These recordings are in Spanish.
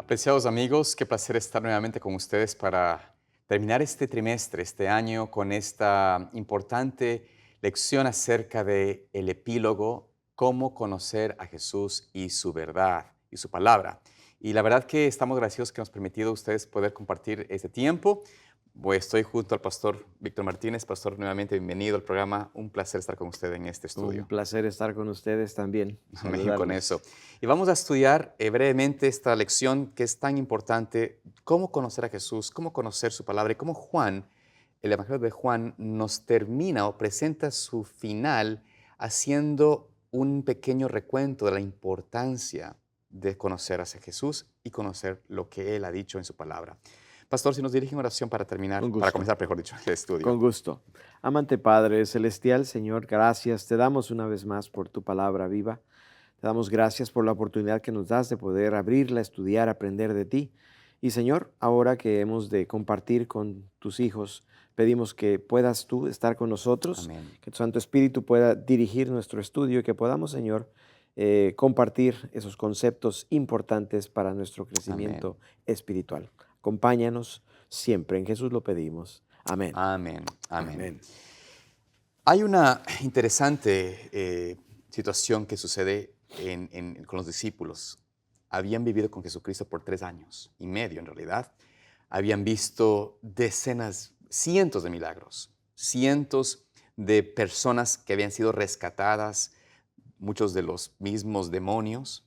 Apreciados amigos, qué placer estar nuevamente con ustedes para terminar este trimestre, este año, con esta importante lección acerca de el epílogo, cómo conocer a Jesús y su verdad y su palabra. Y la verdad que estamos agradecidos que nos ha permitido a ustedes poder compartir este tiempo. Pues estoy junto al pastor Víctor Martínez. Pastor, nuevamente bienvenido al programa. Un placer estar con usted en este Un estudio. placer estar con ustedes también, Amén con eso. saludarlos. Y vamos a estudiar brevemente esta lección que es tan importante, cómo conocer a Jesús, cómo conocer su palabra y cómo Juan, el Evangelio de Juan, nos termina o presenta su final haciendo un pequeño recuento de la importancia de conocer a Jesús y conocer lo que Él ha dicho en su palabra. Pastor, si nos dirige en oración para terminar, Con para gusto, comenzar, mejor dicho, el estudio. con gusto. Amante Padre Celestial, Señor, gracias. Te damos una vez más por tu palabra viva. Te damos gracias por la oportunidad que nos das de poder abrirla, estudiar, aprender de ti. Y Señor, ahora que hemos de compartir con tus hijos, pedimos que puedas tú estar con nosotros, Amén. que tu Santo Espíritu pueda dirigir nuestro estudio y que podamos, Señor, compartir esos conceptos importantes para nuestro Amén. crecimiento espiritual. Acompáñanos siempre. En Jesús lo pedimos. Amén. Amén. Amén. Amén. Hay una interesante situación que sucede con los discípulos. Habían vivido con Jesucristo por 3 años y medio, en realidad. Habían visto decenas, cientos de milagros, cientos de personas que habían sido rescatadas, muchos de los mismos demonios.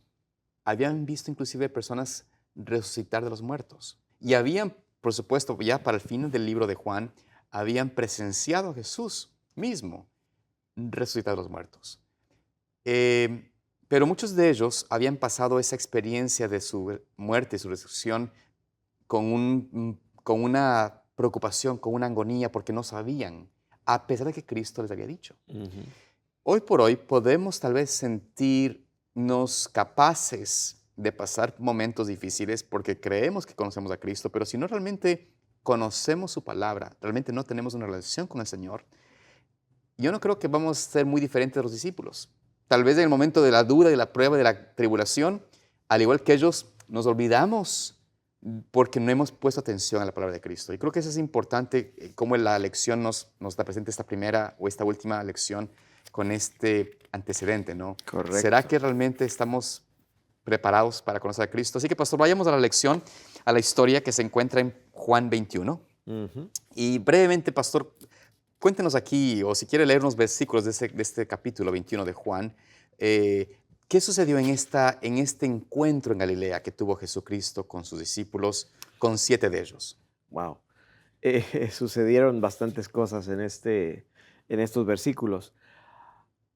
Habían visto inclusive personas resucitar de los muertos. Y habían, por supuesto, ya para el fin del libro de Juan, habían presenciado a Jesús mismo resucitar de los muertos. Pero muchos de ellos habían pasado esa experiencia de su muerte y su resurrección con una preocupación, con una agonía, porque no sabían, a pesar de que Cristo les había dicho. Ujú. Hoy por hoy podemos tal vez sentirnos capaces de pasar momentos difíciles porque creemos que conocemos a Cristo, pero si no realmente conocemos su palabra, realmente no tenemos una relación con el Señor, yo no creo que vamos a ser muy diferentes de los discípulos. Tal vez en el momento de la duda, de la prueba, de la tribulación, al igual que ellos, nos olvidamos porque no hemos puesto atención a la palabra de Cristo. Y creo que eso es importante, cómo la lección nos da presente esta primera o esta última lección con este antecedente, ¿no? ¿Será Correcto. que realmente estamos preparados para conocer a Cristo? Así que, pastor, vayamos a la lección, a la historia que se encuentra en Juan 21. Ujú. Y brevemente, pastor, cuéntenos aquí, o si quiere leer unos versículos de este capítulo 21 de Juan, ¿qué sucedió en este encuentro en Galilea que tuvo Jesucristo con sus discípulos, con 7 de ellos? Wow. Sucedieron bastantes cosas en estos versículos,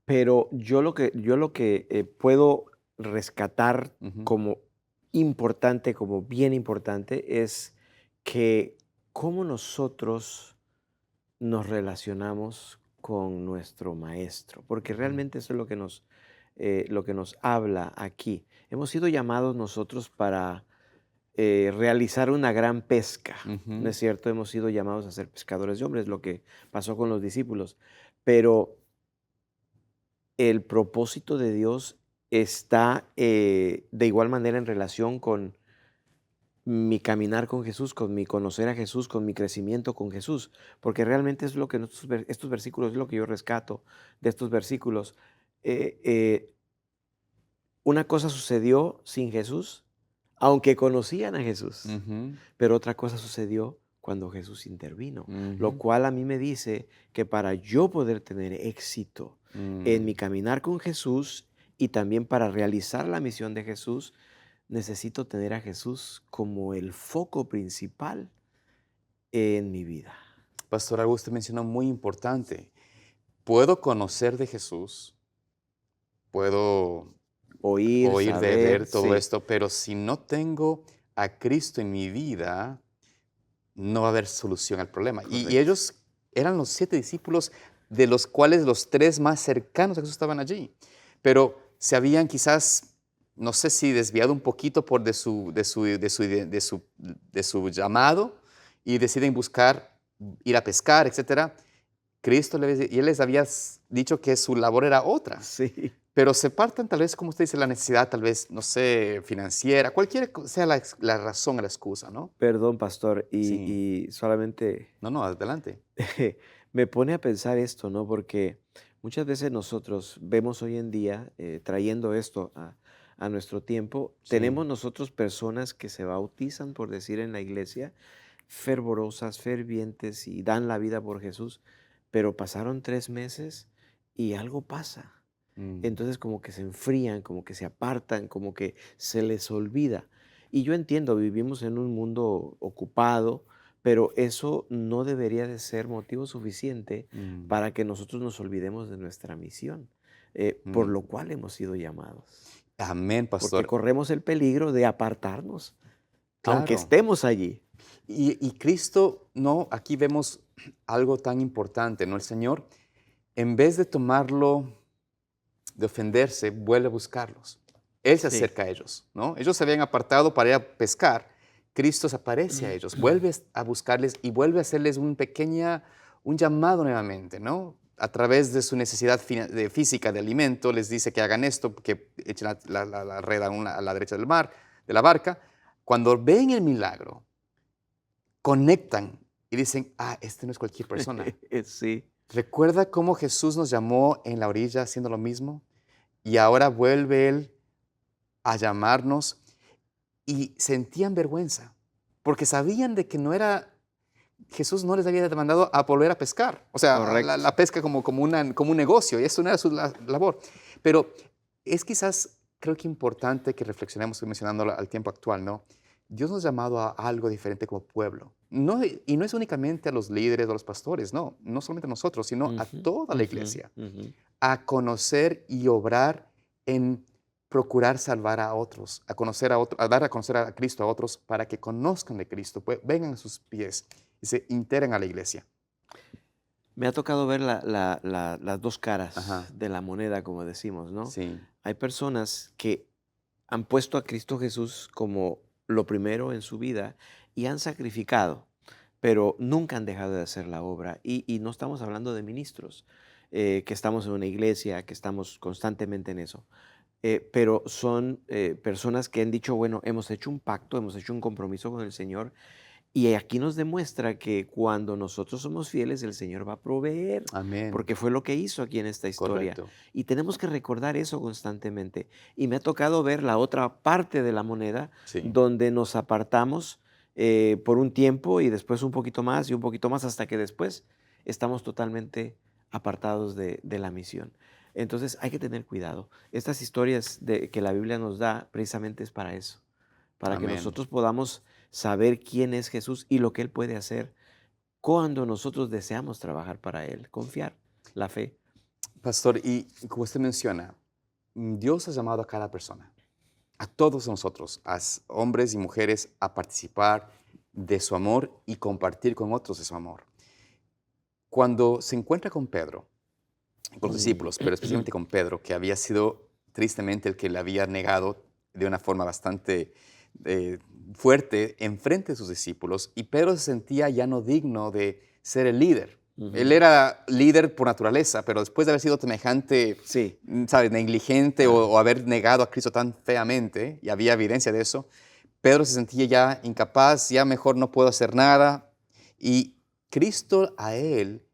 pero yo lo que puedo rescatar Ujú. como importante, como bien importante, es que cómo nosotros nos relacionamos con nuestro maestro, porque Ujú. realmente eso es lo que nos habla aquí. Hemos sido llamados nosotros para realizar una gran pesca, ¿no Ujú. es cierto? Hemos sido llamados a ser pescadores de hombres, lo que pasó con los discípulos, pero el propósito de Dios está de igual manera en relación con mi caminar con Jesús, con mi conocer a Jesús, con mi crecimiento con Jesús, porque realmente es lo que estos versículos es lo que yo rescato de estos versículos. Eh, eh, una cosa sucedió sin Jesús, aunque conocían a Jesús, Ujú. pero otra cosa sucedió cuando Jesús intervino, lo Ujú. cual a mí me dice que para yo poder tener éxito en mi Mm. caminar con Jesús y también para realizar la misión de Jesús, necesito tener a Jesús como el foco principal en mi vida. Pastor, algo usted mencionó muy importante. Puedo conocer de Jesús, puedo Oír, oír de saber, ver todo sí, esto, pero si no tengo a Cristo en mi vida, no va a haber solución al problema. Y correcto. ellos eran los 7 discípulos, de los cuales los 3 más cercanos a Jesús estaban allí. Pero se habían quizás, no sé si desviado un poquito por de su llamado y deciden buscar ir a pescar, etcétera. Y él les había dicho que su labor era otra. Sí, pero se partan tal vez, como usted dice, la necesidad tal vez, no sé, financiera, cualquier sea la razón, la excusa, ¿no? Perdón, pastor, Sí. y solamente No, no, adelante. me pone a pensar esto, ¿no? Porque muchas veces nosotros vemos hoy en día, trayendo esto a nuestro tiempo, Sí. tenemos nosotros personas que se bautizan, por decir, en la iglesia, fervorosas, fervientes y dan la vida por Jesús, pero pasaron 3 meses y algo pasa. Mm, Entonces como que se enfrían, como que se apartan, como que se les olvida. Y yo entiendo, vivimos en un mundo ocupado, pero eso no debería de ser motivo suficiente mm, para que nosotros nos olvidemos de nuestra misión, por mm. lo cual hemos sido llamados. Amén, Porque pastor. corremos el peligro de apartarnos, aunque Claro. estemos allí. Y Cristo, no, aquí vemos algo tan importante, ¿no? El Señor, en vez de tomarlo, de ofenderse, vuelve a buscarlos. Él se Sí. acerca a ellos, ¿no? Ellos se habían apartado para ir a pescar. Cristo se aparece a ellos, vuelve a buscarles y vuelve a hacerles un llamado nuevamente, ¿no? A través de su necesidad física de alimento, les dice que hagan esto, que echen la red a la derecha del mar, de la barca. Cuando ven el milagro, conectan y dicen, ah, este no es cualquier persona. Sí, ¿Recuerda cómo Jesús nos llamó en la orilla haciendo lo mismo? Y ahora vuelve Él a llamarnos y sentían vergüenza, porque sabían de que no era, Jesús no les había demandado a volver a pescar, o sea, correcto. la pesca como un negocio, y eso no era su labor. Pero es quizás, creo que importante que reflexionemos, estoy mencionando al tiempo actual, ¿no? Dios nos ha llamado a algo diferente como pueblo. No, y no es únicamente a los líderes o a los pastores, no, no solamente a nosotros, sino a Ujú, toda la ujú, iglesia ujú. a conocer y obrar en procurar salvar a otros, a conocer a dar a conocer a Cristo a otros para que conozcan de Cristo, pues, vengan a sus pies y se integren a la iglesia. Me ha tocado ver las 2 caras Ajá, de la moneda, como decimos, ¿no? sí, Hay personas que han puesto a Cristo Jesús como lo primero en su vida y han sacrificado, pero nunca han dejado de hacer la obra. Y no estamos hablando de ministros, que estamos en una iglesia, que estamos constantemente en eso. Pero son personas que han dicho, bueno, hemos hecho un pacto, hemos hecho un compromiso con el Señor y aquí nos demuestra que cuando nosotros somos fieles, el Señor va a proveer, amén, porque fue lo que hizo aquí en esta historia. correcto, Y tenemos que recordar eso constantemente. Y me ha tocado ver la otra parte de la moneda, sí, donde nos apartamos por un tiempo y después un poquito más y un poquito más, hasta que después estamos totalmente apartados de la misión. Entonces hay que tener cuidado. Estas historias que la Biblia nos da precisamente es para eso, para que amén. nosotros podamos saber quién es Jesús y lo que Él puede hacer cuando nosotros deseamos trabajar para Él, confiar, la fe. Pastor, y como usted menciona, Dios ha llamado a cada persona, a todos nosotros, hombres y mujeres, a participar de su amor y compartir con otros de su amor. Cuando se encuentra con Pedro, con los Mm. discípulos, pero especialmente con Pedro, que había sido tristemente el que le había negado de una forma bastante eh, fuerte enfrente de sus discípulos, y Pedro se sentía ya no digno de ser el líder. Él Ujú. era líder por naturaleza, pero después de haber sido semejante, Sí, ¿sabes?, negligente claro. o haber negado a Cristo tan feamente, y había evidencia de eso, Pedro se sentía ya incapaz, ya mejor no puedo hacer nada, y Cristo a él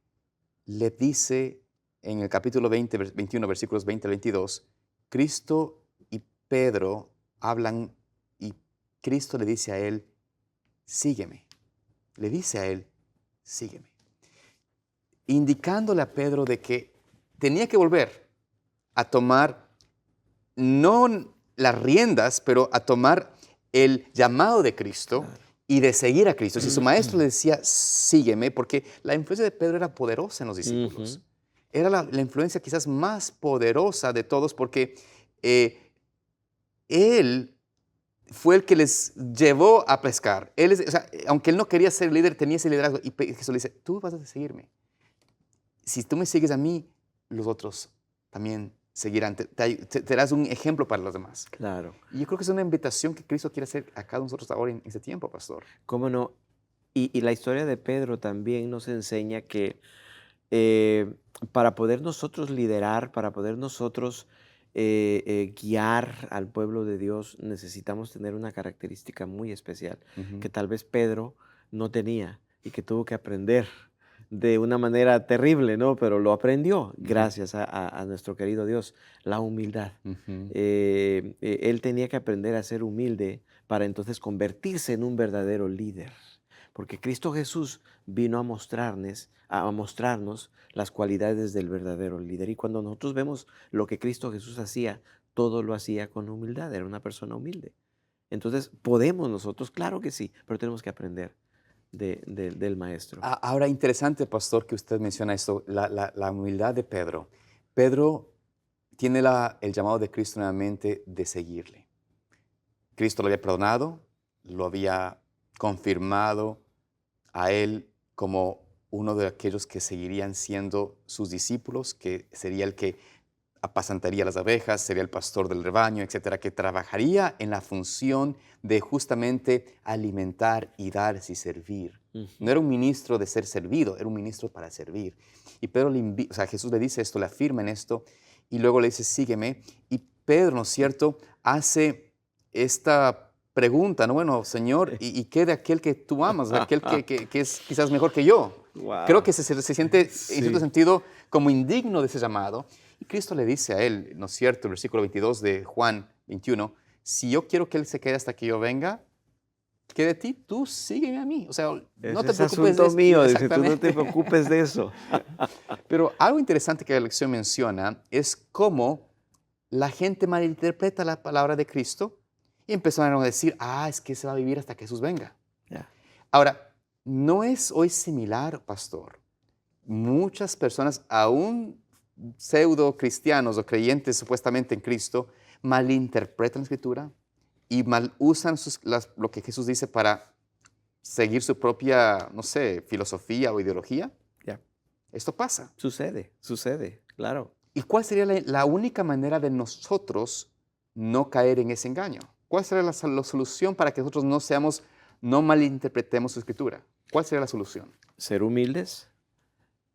le dice en el capítulo 20, 21, versículos 20 al 22, Cristo y Pedro hablan y Cristo le dice a él, sígueme. Le dice a él, sígueme. Indicándole a Pedro de que tenía que volver a tomar, no las riendas, pero a tomar el llamado de Cristo Claro. y de seguir a Cristo. Si su maestro le decía, sígueme, porque la influencia de Pedro era poderosa en los Ujú. discípulos. Era la influencia quizás más poderosa de todos porque eh, él fue el que les llevó a pescar. O sea, aunque él no quería ser líder, tenía ese liderazgo. Y Jesús le dice, tú vas a seguirme. Si tú me sigues a mí, los otros también seguirán. Te darás un ejemplo para los demás. Claro. Y yo creo que es una invitación que Cristo quiere hacer a cada uno de nosotros ahora en este tiempo, pastor. ¿Cómo no? Y la historia de Pedro también nos enseña que para poder nosotros liderar, para poder nosotros guiar al pueblo de Dios, necesitamos tener una característica muy especial que Ujú, tal vez Pedro no tenía y que tuvo que aprender de una manera terrible, ¿no? Pero lo aprendió ujú, gracias a nuestro querido Dios, la humildad. ujú, Él tenía que aprender a ser humilde para entonces convertirse en un verdadero líder. Porque Cristo Jesús vino a mostrarnos las cualidades del verdadero líder. Y cuando nosotros vemos lo que Cristo Jesús hacía, todo lo hacía con humildad, era una persona humilde. Entonces, ¿podemos nosotros? Claro que sí, pero tenemos que aprender del Maestro. Ahora, interesante, pastor, que usted menciona esto, la humildad de Pedro. Pedro tiene el llamado de Cristo nuevamente de seguirle. Cristo lo había perdonado, lo había confirmado a él como uno de aquellos que seguirían siendo sus discípulos, que sería el que apacentaría las abejas, sería el pastor del rebaño, etcétera, que trabajaría en la función de justamente alimentar y dar y servir. No Ujú. era un ministro de ser servido, era un ministro para servir. Y Pedro o sea, Jesús le dice esto, le afirma en esto, y luego le dice, sígueme. Y Pedro, ¿no es cierto?, hace esta pregunta, ¿no? Bueno, Señor, ¿y qué de aquel que tú amas, de aquel que es quizás mejor que yo? Creo Wow. que se siente, en cierto Sí. sentido, como indigno de ese llamado. Y Cristo le dice a él, ¿no es cierto? El versículo 22 de Juan 21, si yo quiero que él se quede hasta que yo venga, ¿qué de ti? Tú sígueme a mí. O sea, no Ese te es preocupes de asunto esto. mío, dice, tú no te Exactamente. preocupes de eso. Pero algo interesante que la lección menciona es cómo la gente malinterpreta la palabra de Cristo y empezaron a decir, es que se va a vivir hasta que Jesús venga. Ya. Ahora, ¿no es hoy similar, pastor? Muchas personas, aún pseudo cristianos o creyentes supuestamente en Cristo, malinterpretan la Escritura y mal usan lo que Jesús dice para seguir su propia, no sé, filosofía o ideología. Ya. Esto pasa. Sucede, claro. ¿Y cuál sería la única manera de nosotros no caer en ese engaño? ¿Cuál sería la solución para que nosotros no malinterpretemos su Escritura? ¿Cuál sería la solución? Ser humildes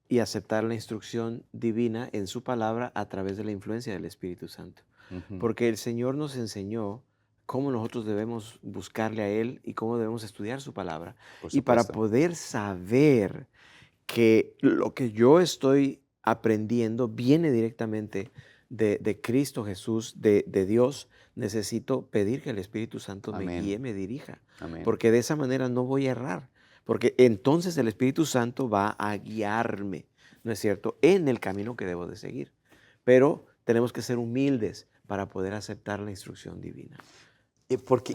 y aceptar la instrucción divina en su palabra a través de la influencia del Espíritu Santo. Ujú, Porque el Señor nos enseñó cómo nosotros debemos buscarle a Él y cómo debemos estudiar su palabra. por Y para supuesto. poder saber que lo que yo estoy aprendiendo viene directamente de Cristo Jesús, de Dios, necesito pedir que el Espíritu Santo me Amén. guíe, me dirija, Amén. porque de esa manera no voy a errar, porque entonces el Espíritu Santo va a guiarme, ¿no es cierto?, en el camino que debo de seguir. Pero tenemos que ser humildes para poder aceptar la instrucción divina.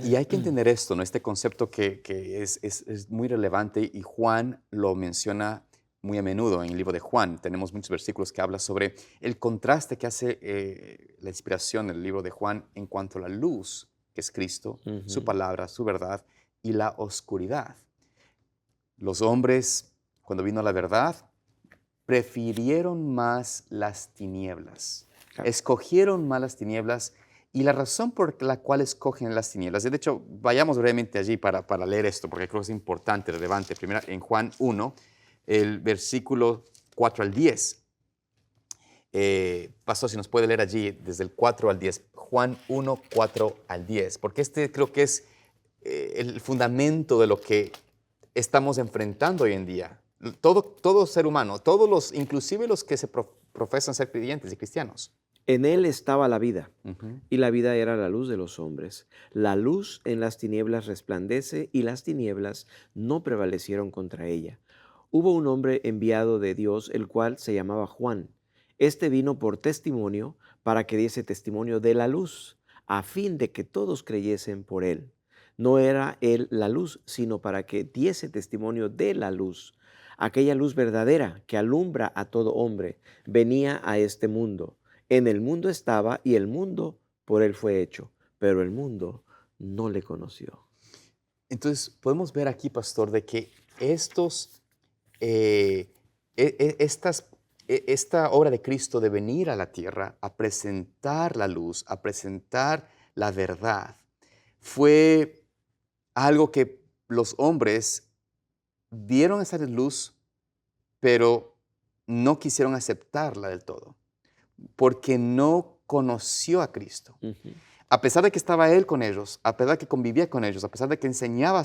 Y hay que entender esto, ¿no? Este concepto que es muy relevante y Juan lo menciona muy a menudo en el libro de Juan. Tenemos muchos versículos que hablan sobre el contraste que hace la inspiración del libro de Juan en cuanto a la luz, que es Cristo, su Ujú. palabra, su verdad, y la oscuridad. Los hombres, cuando vino la verdad, prefirieron más las tinieblas, Claro. escogieron más las tinieblas y la razón por la cual escogen las tinieblas, de hecho, vayamos brevemente allí para leer esto, porque creo que es importante, relevante. Primero, en Juan 1, el versículo 4 al 10. Pastor, si nos puede leer allí desde el 4 al 10. Juan 1, 4 al 10, porque este creo que es el fundamento de lo que estamos enfrentando hoy en día. Todo ser humano, inclusive los que se profesan ser creyentes y cristianos. En Él estaba la vida, Ujú. y la vida era la luz de los hombres. La luz en las tinieblas resplandece, y las tinieblas no prevalecieron contra ella. Hubo un hombre enviado de Dios, el cual se llamaba Juan. Este vino por testimonio, para que diese testimonio de la luz, a fin de que todos creyesen por él. No era él la luz, sino para que diese testimonio de la luz. Aquella luz verdadera que alumbra a todo hombre venía a este mundo. En el mundo estaba, y el mundo por él fue hecho, pero el mundo no le conoció. Entonces, podemos ver aquí, pastor, de que eh, esta obra de Cristo de venir a la tierra a presentar la luz, a presentar la verdad, fue algo que los hombres vieron esa luz, pero no quisieron aceptarla del todo, porque no conoció a Cristo. Ujú. A pesar de que estaba Él con ellos, a pesar de que convivía con ellos, a pesar de que enseñaba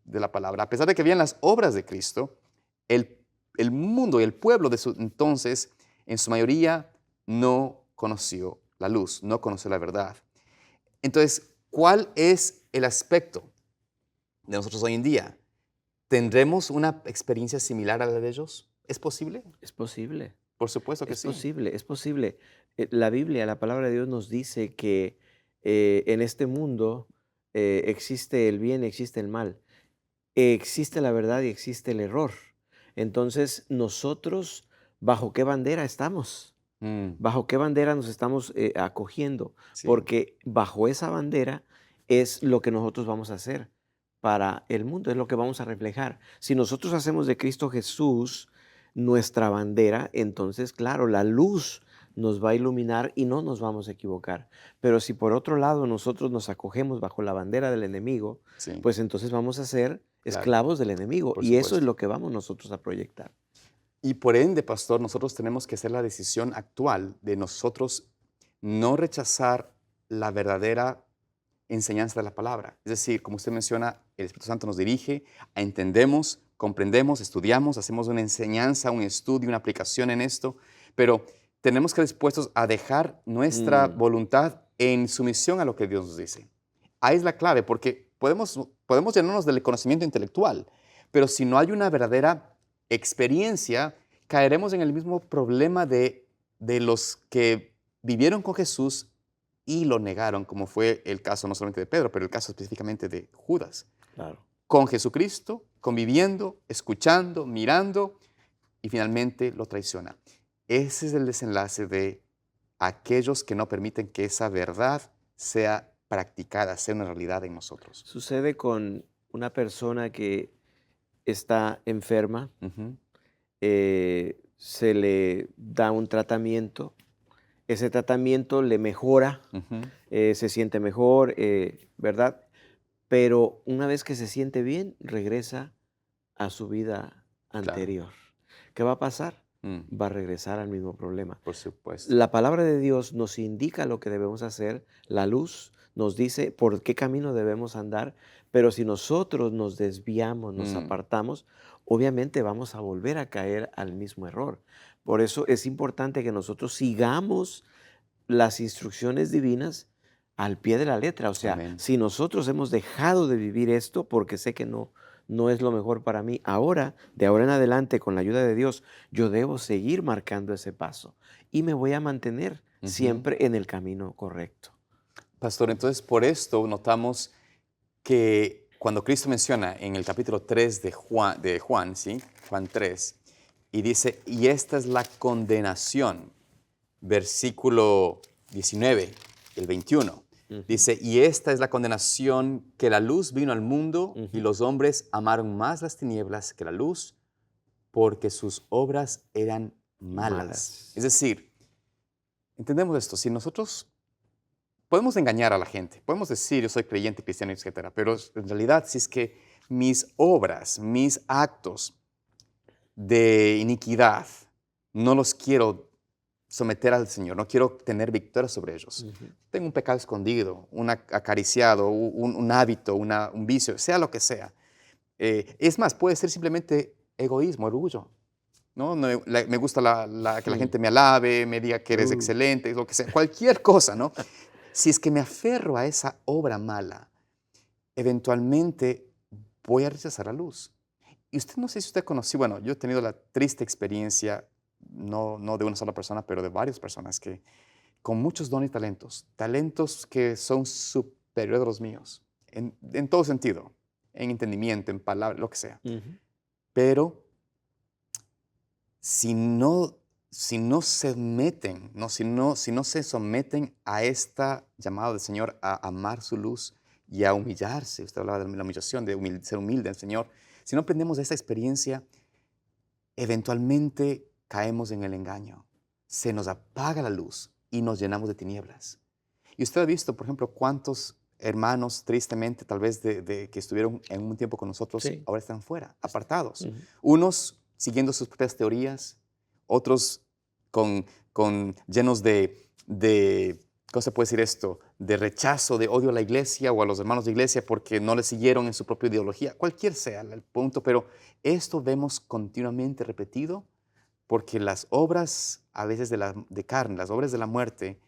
de la palabra, a pesar de que veían las obras de Cristo, el mundo y el pueblo de su entonces, en su mayoría, no conoció la luz, no conoció la verdad. Entonces, ¿cuál es el aspecto de nosotros hoy en día? ¿Tendremos una experiencia similar a la de ellos? ¿Es posible? Es posible. Por supuesto que Es sí. posible, es posible. La Biblia, la palabra de Dios nos dice que en este mundo existe el bien y existe el mal. Existe la verdad y existe el error. Entonces, nosotros, ¿bajo qué bandera estamos? Mm, ¿Bajo qué bandera nos estamos acogiendo? sí, Porque bajo esa bandera es lo que nosotros vamos a hacer para el mundo, es lo que vamos a reflejar. Si nosotros hacemos de Cristo Jesús nuestra bandera, entonces, claro, la luz nos va a iluminar y no nos vamos a equivocar. Pero si por otro lado nosotros nos acogemos bajo la bandera del enemigo, sí, pues entonces vamos a ser claro, esclavos del enemigo por y eso es supuesto. lo que vamos nosotros a proyectar. Y por ende, pastor, nosotros tenemos que hacer la decisión actual de nosotros no rechazar la verdadera enseñanza de la palabra. Es decir, como usted menciona, el Espíritu Santo nos dirige, entendemos, comprendemos, estudiamos, hacemos una enseñanza, un estudio, una aplicación en esto, pero tenemos que estar dispuestos a dejar nuestra Mm, voluntad en sumisión a lo que Dios nos dice. Ahí es la clave, porque podemos llenarnos del conocimiento intelectual, pero si no hay una verdadera experiencia, caeremos en el mismo problema de los que vivieron con Jesús y lo negaron, como fue el caso no solamente de Pedro, pero el caso específicamente de Judas. claro. Con Jesucristo, conviviendo, escuchando, mirando, y finalmente lo traiciona. Ese es el desenlace de aquellos que no permiten que esa verdad sea practicada, sea una realidad en nosotros. Sucede con una persona que está enferma, Ujú, se le da un tratamiento, ese tratamiento le mejora, ujú, se siente mejor, ¿verdad? Pero una vez que se siente bien, regresa a su vida claro, anterior. ¿Qué va a pasar? mm, Va a regresar al mismo problema. por supuesto. La palabra de Dios nos indica lo que debemos hacer, la luz nos dice por qué camino debemos andar, pero si nosotros nos desviamos, nos Mm, apartamos, obviamente vamos a volver a caer al mismo error. Por eso es importante que nosotros sigamos las instrucciones divinas al pie de la letra. O sea, amén. si nosotros hemos dejado de vivir esto porque sé que no es lo mejor para mí, ahora, de ahora en adelante, con la ayuda de Dios, yo debo seguir marcando ese paso y me voy a mantener Ujú. siempre en el camino correcto. Pastor, entonces por esto notamos que cuando Cristo menciona en el capítulo 3 de Juan, ¿sí? Juan 3, y dice, y esta es la condenación, versículo 19, el 21, Ujú, dice, y esta es la condenación, que la luz vino al mundo y ujú. los hombres amaron más las tinieblas que la luz porque sus obras eran malas. Es Malas. decir, entendemos esto, si nosotros podemos engañar a la gente, podemos decir yo soy creyente, cristiano, etcétera, pero en realidad si es que mis obras, mis actos de iniquidad no los quiero someter al Señor, no quiero tener victoria sobre ellos. Ujú. Tengo un pecado escondido, un acariciado, un hábito, un vicio, sea lo que sea. Es más, puede ser simplemente egoísmo, orgullo. ¿No? Me gusta que la Mm. gente me alabe, me diga que eres Uh, excelente, lo que sea, cualquier cosa, ¿no? Si es que me aferro a esa obra mala, eventualmente voy a rechazar la luz. Y usted no sé si usted conoció, bueno, yo he tenido la triste experiencia, no de una sola persona, pero de varias personas que con muchos dones y talentos, talentos que son superiores a los míos, en todo sentido, en entendimiento, en palabras, lo que sea. ujú. Pero si no, si no se meten, ¿no? Si no se someten a esta llamada del Señor a amar su luz y a humillarse, usted hablaba de la humillación, de ser humilde al Señor, si no aprendemos de esta experiencia, eventualmente caemos en el engaño. Se nos apaga la luz y nos llenamos de tinieblas. Y usted ha visto, por ejemplo, cuántos hermanos, tristemente, tal vez que estuvieron en un tiempo con nosotros, Sí. ahora están fuera, apartados. Ujú. Unos siguiendo sus propias teorías, otros llenos de ¿cómo se puede decir esto? De rechazo, de odio a la iglesia o a los hermanos de iglesia porque no le siguieron en su propia ideología, cualquier sea el punto, pero esto vemos continuamente repetido porque las obras a veces de carne, las obras de la muerte,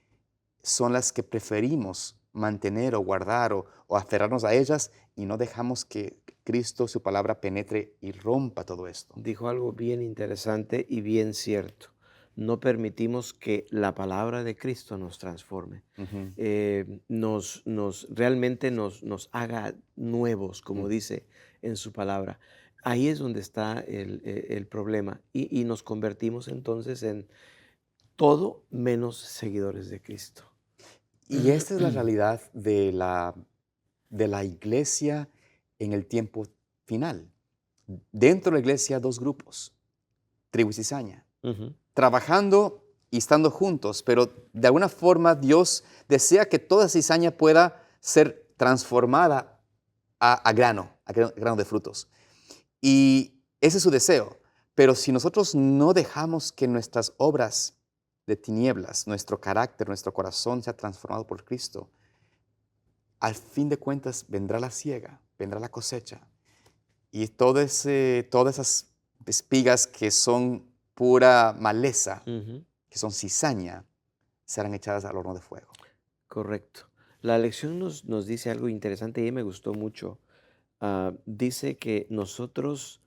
son las que preferimos mantener o guardar o aferrarnos a ellas y no dejamos que Cristo, su palabra, penetre y rompa todo esto. Dijo algo bien interesante y bien cierto. No permitimos que la palabra de Cristo nos transforme, Ujú, realmente nos haga nuevos, como mm. dice en su palabra. Ahí es donde está el problema y nos convertimos entonces en todo menos seguidores de Cristo. Y esta es la realidad de la iglesia en el tiempo final. Dentro de la iglesia, dos grupos, tribu y cizaña, Ujú, trabajando y estando juntos, pero de alguna forma Dios desea que toda cizaña pueda ser transformada a grano de frutos. Y ese es su deseo. Pero si nosotros no dejamos que nuestras obras de tinieblas, nuestro carácter, nuestro corazón sea transformado por Cristo, al fin de cuentas vendrá la siega, vendrá la cosecha. Y todas esas espigas que son pura maleza, ujú. que son cizaña, serán echadas al horno de fuego. Correcto. La lección nos dice algo interesante y me gustó mucho. Dice que nosotros,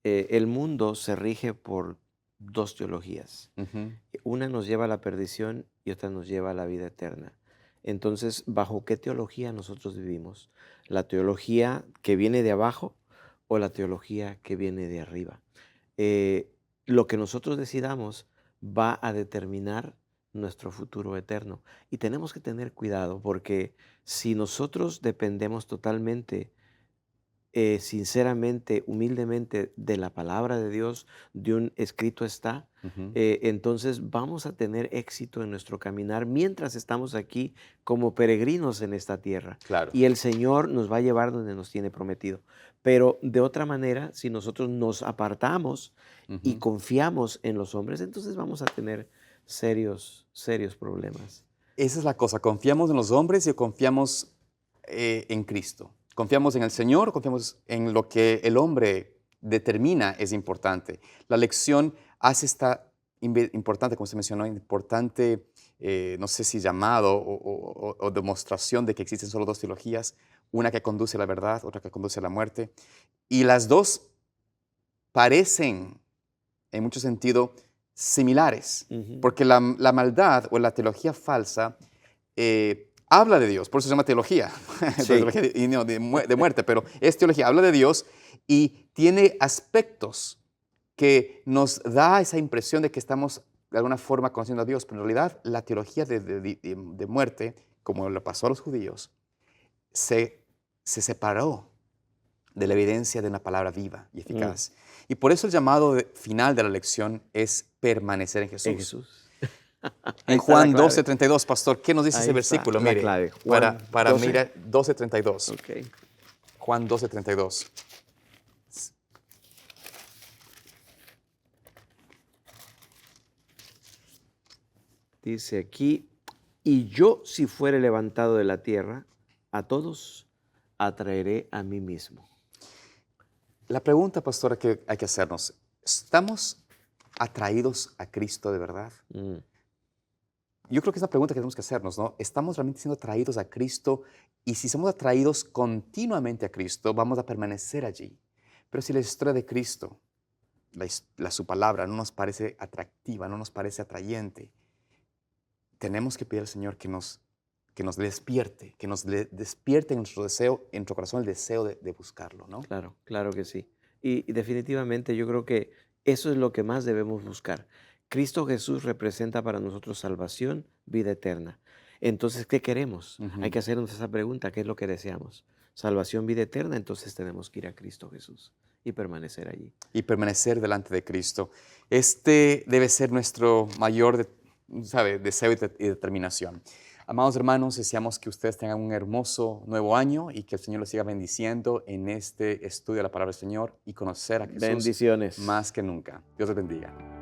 el mundo se rige por dos teologías. Ujú, Una nos lleva a la perdición y otra nos lleva a la vida eterna. Entonces, ¿bajo qué teología nosotros vivimos? ¿La teología que viene de abajo o la teología que viene de arriba? eh, lo que nosotros decidamos va a determinar nuestro futuro eterno. Y tenemos que tener cuidado porque si nosotros dependemos totalmente, sinceramente, humildemente de la palabra de Dios, de un escrito está, ujú. entonces vamos a tener éxito en nuestro caminar mientras estamos aquí como peregrinos en esta tierra. Claro. Y el Señor nos va a llevar donde nos tiene prometido. Pero de otra manera, si nosotros nos apartamos y Ujú. confiamos en los hombres, entonces vamos a tener serios problemas. Esa es la cosa, ¿confiamos en los hombres o confiamos en Cristo? ¿Confiamos en el Señor o confiamos en lo que el hombre determina es importante? La lección hace esta importante, como se mencionó, importante, no sé si llamado o demostración de que existen solo dos teologías, una que conduce a la verdad, otra que conduce a la muerte, y las dos parecen en mucho sentido similares, Ujú. porque la maldad o la teología falsa habla de Dios, por eso se llama teología, Sí. teología y no, de muerte, pero es teología, habla de Dios y tiene aspectos que nos da esa impresión de que estamos de alguna forma conociendo a Dios, pero en realidad la teología de muerte, como le pasó a los judíos, se separó de la evidencia de una palabra viva y Mm, eficaz. Y por eso el llamado final de la lección es permanecer en en Jesús. Jesús. Ahí En está la Juan clave. 12:32, pastor, ¿qué nos dice ese Ahí está versículo? la Mire, clave. para, Juan para 12. mirar 12:32. Ok. Juan 12:32. Dice aquí, y yo si fuere levantado de la tierra, a todos atraeré a mí mismo. La pregunta, pastora, que hay que hacernos, ¿estamos atraídos a Cristo de verdad? Mm, Yo creo que es una pregunta que tenemos que hacernos, ¿no? ¿Estamos realmente siendo atraídos a Cristo? Y si somos atraídos continuamente a Cristo, vamos a permanecer allí. Pero si la historia de Cristo, su palabra, no nos parece atractiva, no nos parece atrayente, tenemos que pedir al Señor que nos despierte, despierte en nuestro deseo, en nuestro corazón el deseo de buscarlo, ¿no? claro, claro que sí. Y definitivamente yo creo que eso es lo que más debemos buscar. Cristo Jesús representa para nosotros salvación, vida eterna. Entonces, ¿qué queremos? Hay Ujú. que hacernos esa pregunta, ¿qué es lo que deseamos? Salvación, vida eterna, entonces tenemos que ir a Cristo Jesús y permanecer allí. Y permanecer delante de Cristo. Este debe ser nuestro mayor, deseo y determinación. Amados hermanos, deseamos que ustedes tengan un hermoso nuevo año y que el Señor los siga bendiciendo en este estudio de la palabra del Señor y conocer a Jesús Bendiciones. más que nunca. Dios les bendiga.